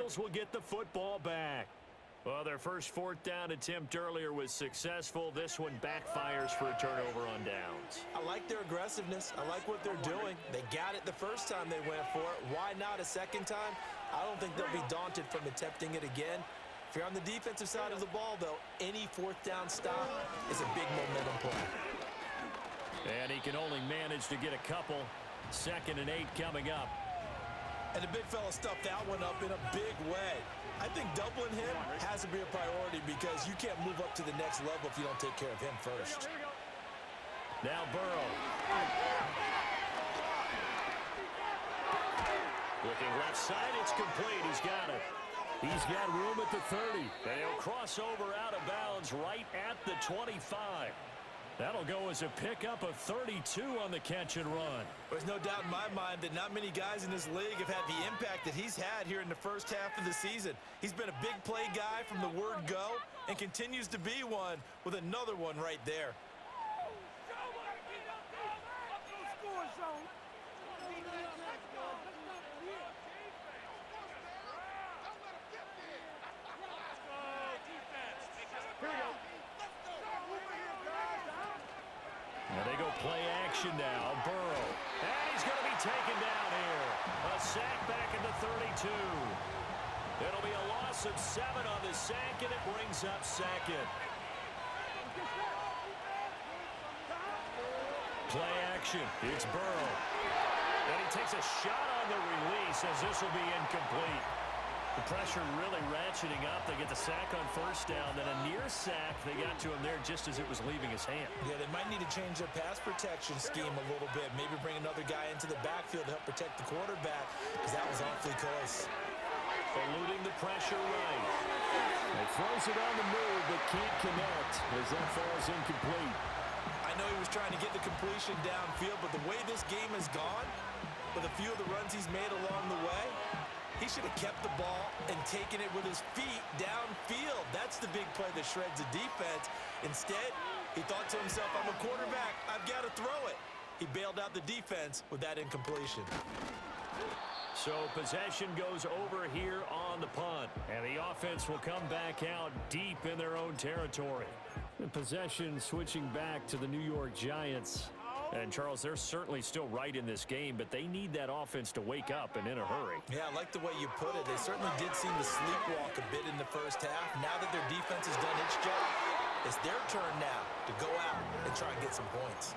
Bengals will get the football back. Well, their first fourth down attempt earlier was successful. This one backfires for a turnover on downs. I like their aggressiveness. I like what they're doing. They got it the first time they went for it. Why not a second time? I don't think they'll be daunted from attempting it again. If you're on the defensive side of the ball, though, any fourth down stop is a big momentum play. And he can only manage to get a couple. 2nd and 8 coming up. And the big fella stuffed that one up in a big way. I think doubling him has to be a priority because you can't move up to the next level if you don't take care of him first. Now Burrow. Looking left side, it's complete. He's got it. He's got room at the 30. And he'll cross over out of bounds right at the 25. That'll go as a pickup of 32 on the catch and run. There's no doubt in my mind that not many guys in this league have had the impact that he's had here in the first half of the season. He's been a big play guy from the word go and continues to be one with another one right there. Now they go play action now. Burrow. And he's going to be taken down here. A sack back at the 32. It'll be a loss of 7 on the sack, and it brings up 2nd. Play action. It's Burrow. And he takes a shot on the release as this will be incomplete. The pressure really ratcheting up. They get the sack on first down, then a near sack. They got to him there just as it was leaving his hand. Yeah, they might need to change their pass protection scheme a little bit. Maybe bring another guy into the backfield to help protect the quarterback because that was awfully close. Eluding the pressure right. He throws it on the move but can't connect as that falls incomplete. I know he was trying to get the completion downfield, but the way this game has gone, with a few of the runs he's made along the way, he should have kept the ball and taken it with his feet downfield. That's the big play that shreds the defense. Instead, he thought to himself, I'm a quarterback, I've got to throw it. He bailed out the defense with that incompletion. So possession goes over here on the punt. And the offense will come back out deep in their own territory. The possession switching back to the New York Giants. And, Charles, they're certainly still right in this game, but they need that offense to wake up and in a hurry. Yeah, I like the way you put it. They certainly did seem to sleepwalk a bit in the first half. Now that their defense has done its job, it's their turn now to go out and try and get some points.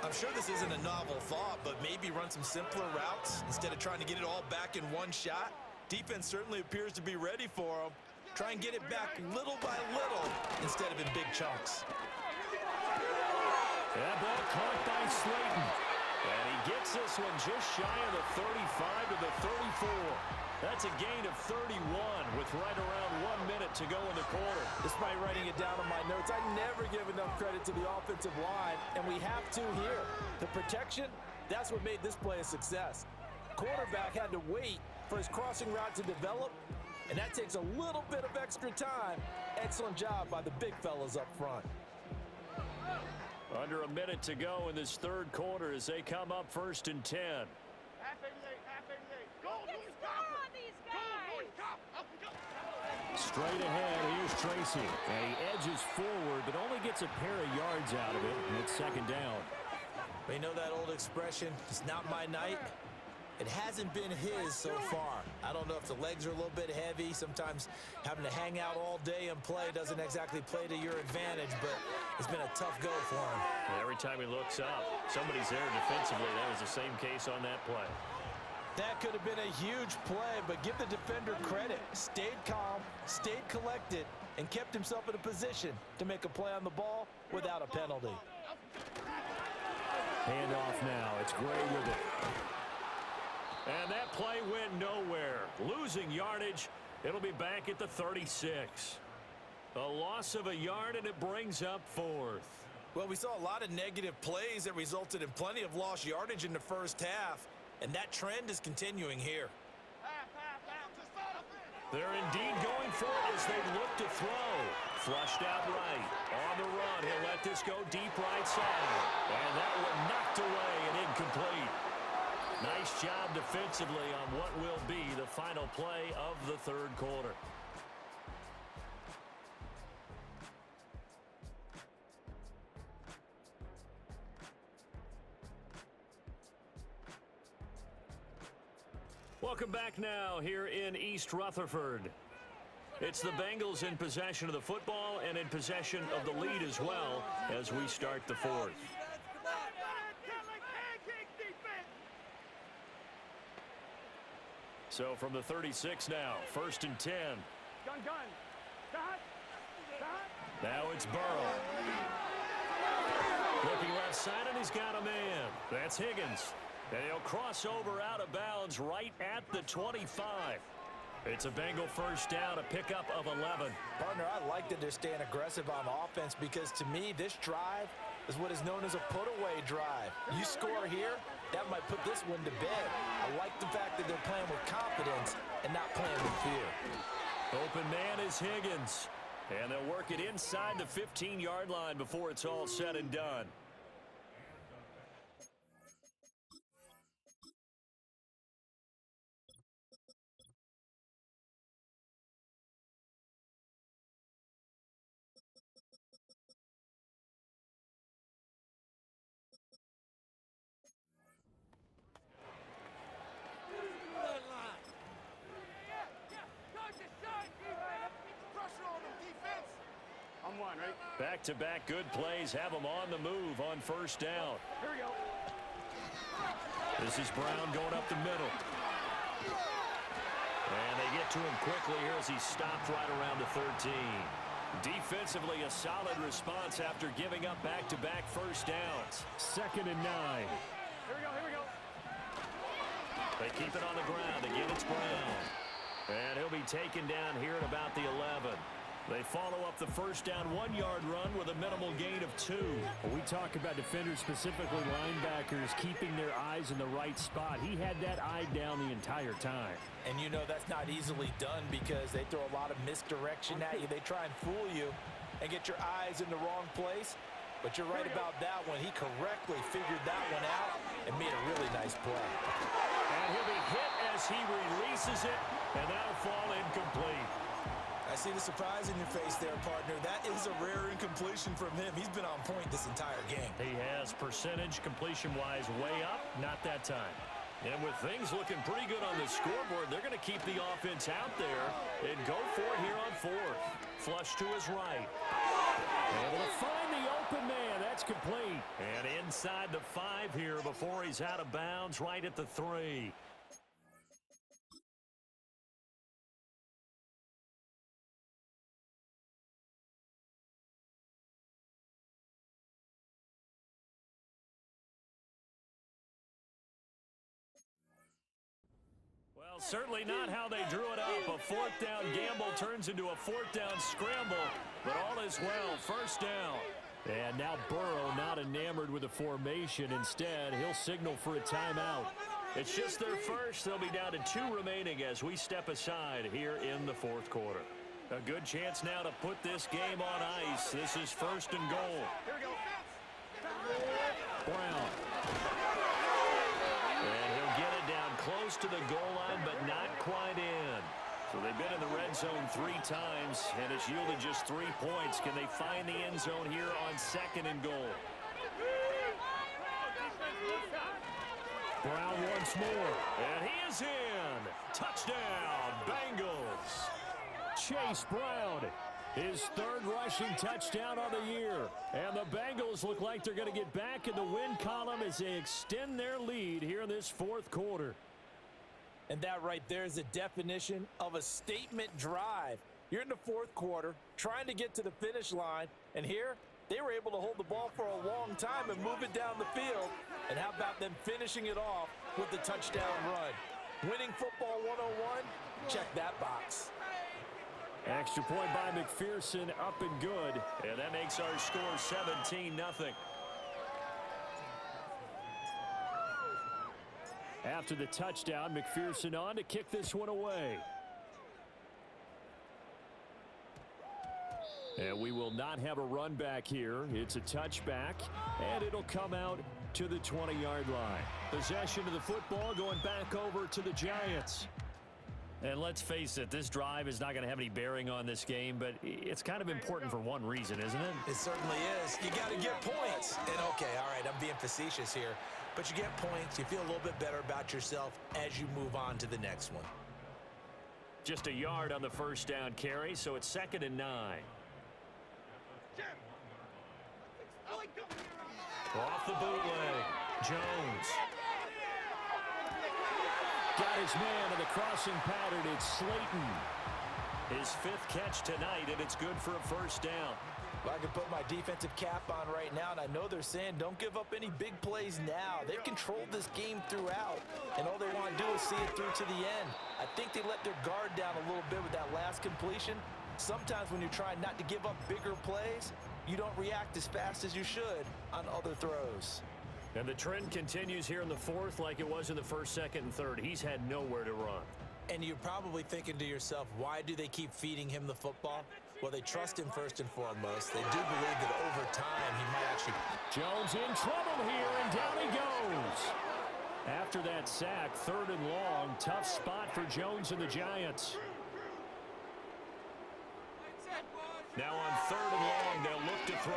I'm sure this isn't a novel thought, but maybe run some simpler routes instead of trying to get it all back in one shot. Defense certainly appears to be ready for them. Try and get it back little by little instead of in big chunks. That ball caught by Slayton. And he gets this one just shy of the 35 to the 34. That's a gain of 31 with right around 1 minute to go in the quarter. Despite writing it down on my notes, I never give enough credit to the offensive line, and we have to here. The protection, that's what made this play a success. Quarterback had to wait for his crossing route to develop, and that takes a little bit of extra time. Excellent job by the big fellas up front. Under a minute to go in this third quarter as they come up 1st and 10. Straight ahead, here's Tracy. And he edges forward, but only gets a pair of yards out of it. And it's 2nd down. You know that old expression, it's not my night? It hasn't been his so far. I don't know if the legs are a little bit heavy. Sometimes having to hang out all day and play doesn't exactly play to your advantage, but it's been a tough go for him. And every time he looks up, somebody's there defensively. That was the same case on that play. That could have been a huge play, but give the defender credit. Stayed calm, stayed collected, and kept himself in a position to make a play on the ball without a penalty. Handoff now. It's Gray with it. And that play went nowhere. Losing yardage. It'll be back at the 36. A loss of a yard, and it brings up 4th. Well, we saw a lot of negative plays that resulted in plenty of lost yardage in the first half, and that trend is continuing here. They're indeed going for it as they look to throw. Flushed out right. On the run, he'll let this go deep right side. And that one knocked away and incomplete. Nice job defensively on what will be the final play of the third quarter. Welcome back now here in East Rutherford. It's the Bengals in possession of the football and in possession of the lead as well as we start the fourth. So from the 36 now, 1st and 10. Now it's Burrow. Looking left side, and he's got a man. That's Higgins. And he'll cross over out of bounds right at the 25. It's a Bengal first down, a pickup of 11. Partner, I like that they're staying aggressive on offense because to me, this drive is what is known as a put-away drive. You score here, that might put this one to bed. I like the fact that they're playing with confidence and not playing with fear. Open man is Higgins. And they'll work it inside the 15-yard line before it's all said and done. Back-to-back good plays have them on the move on first down. Here we go. This is Brown going up the middle. And they get to him quickly here as he stopped right around the 13. Defensively, a solid response after giving up back-to-back first downs. 2nd and 9. Here we go, here we go. They keep it on the ground. Again, it's Brown. And he'll be taken down here at about the 11. They follow up the first down 1-yard run with a minimal gain of 2. When we talk about defenders, specifically linebackers, keeping their eyes in the right spot. He had that eye down the entire time. And you know that's not easily done because they throw a lot of misdirection at you. They try and fool you and get your eyes in the wrong place. But you're right about that one. He correctly figured that one out and made a really nice play. And he'll be hit as he releases it, and that'll fall incomplete. I see the surprise in your face there, partner. That is a rare incompletion from him. He's been on point this entire game. He has percentage completion-wise way up, not that time. And with things looking pretty good on the scoreboard, they're going to keep the offense out there and go for it here on 4th. Flush to his right. Able to find the open man. That's complete. And inside the 5 here before he's out of bounds right at the 3. Well, certainly not how they drew it up. A 4th down gamble turns into a 4th down scramble, but all is well. First down. And now Burrow not enamored with the formation. Instead, he'll signal for a timeout. It's just their first. They'll be down to 2 remaining as we step aside here in the 4th quarter. A good chance now to put this game on ice. This is 1st and goal. Here we go. Brown. And he'll get it down close to the goal line, but not quite in. So they've been in the red zone 3 times, and it's yielded just 3 points. Can they find the end zone here on 2nd and goal? Brown once more. And he is in. Touchdown, Bengals. Chase Brown, his 3rd rushing touchdown of the year. And the Bengals look like they're going to get back in the win column as they extend their lead here in this 4th quarter. And that right there is the definition of a statement drive. You're in the 4th quarter, trying to get to the finish line, and here they were able to hold the ball for a long time and move it down the field. And how about them finishing it off with the touchdown run? Winning football 101, check that box. Extra point by McPherson, up and good. And that makes our score 17-0. After the touchdown, McPherson on to kick this one away. And we will not have a run back here. It's a touchback, and it'll come out to the 20-yard line. Possession of the football going back over to the Giants. And let's face it, this drive is not going to have any bearing on this game, but it's kind of important for one reason, isn't it? It certainly is. You got to get points. And okay, all right, I'm being facetious here, but you get points, you feel a little bit better about yourself as you move on to the next one. Just a yard on the first down carry, so it's 2nd and 9. Off the bootleg, Jones. Got his man in the crossing pattern. It's Slayton. His 5th catch tonight, and it's good for a first down. Well, I can put my defensive cap on right now, and I know they're saying don't give up any big plays now. They've controlled this game throughout, and all they want to do is see it through to the end. I think they let their guard down a little bit with that last completion. Sometimes when you're trying not to give up bigger plays, you don't react as fast as you should on other throws. And the trend continues here in the 4th like it was in the 1st, 2nd, and 3rd. He's had nowhere to run. And you're probably thinking to yourself, why do they keep feeding him the football? Well, they trust him first and foremost. They do believe that over time he might actually... Jones in trouble here, and down he goes. After that sack, 3rd and long, tough spot for Jones and the Giants. Now on 3rd and long, they'll look to throw.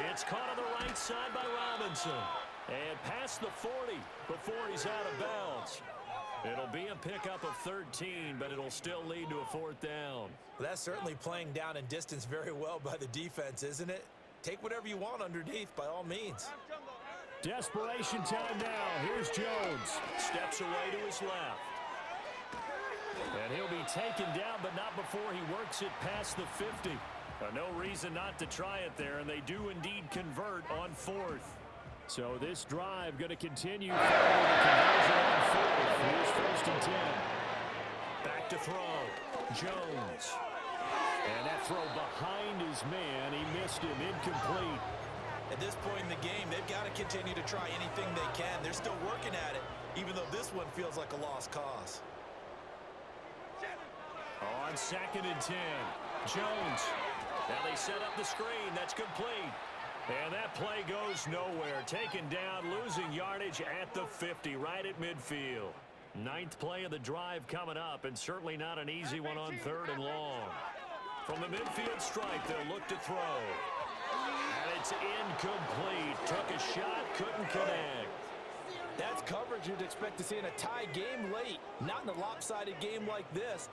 It's caught on the right side by Robinson. And past the 40 before he's out of bounds. It'll be a pickup of 13, but it'll still lead to a 4th down. Well, that's certainly playing down in distance very well by the defense, isn't it? Take whatever you want underneath by all means. Desperation time now. Here's Jones. Steps away to his left. And he'll be taken down, but not before he works it past the 50. No reason not to try it there, and they do indeed convert on 4th. So this drive going to continue following the conversion on 4th. Here's 1st and 10. Back to throw. Jones. And that throw behind his man. He missed him. Incomplete. At this point in the game, they've got to continue to try anything they can. They're still working at it, even though this one feels like a lost cause. On 2nd and 10. Jones. Now they set up the screen. That's complete. And that play goes nowhere. Taken down, losing yardage at the 50, right at midfield. 9th play of the drive coming up, and certainly not an easy one on 3rd and long. From the midfield stripe, they'll look to throw. And it's incomplete. Took a shot, couldn't connect. That's coverage you'd expect to see in a tie game late, not in a lopsided game like this.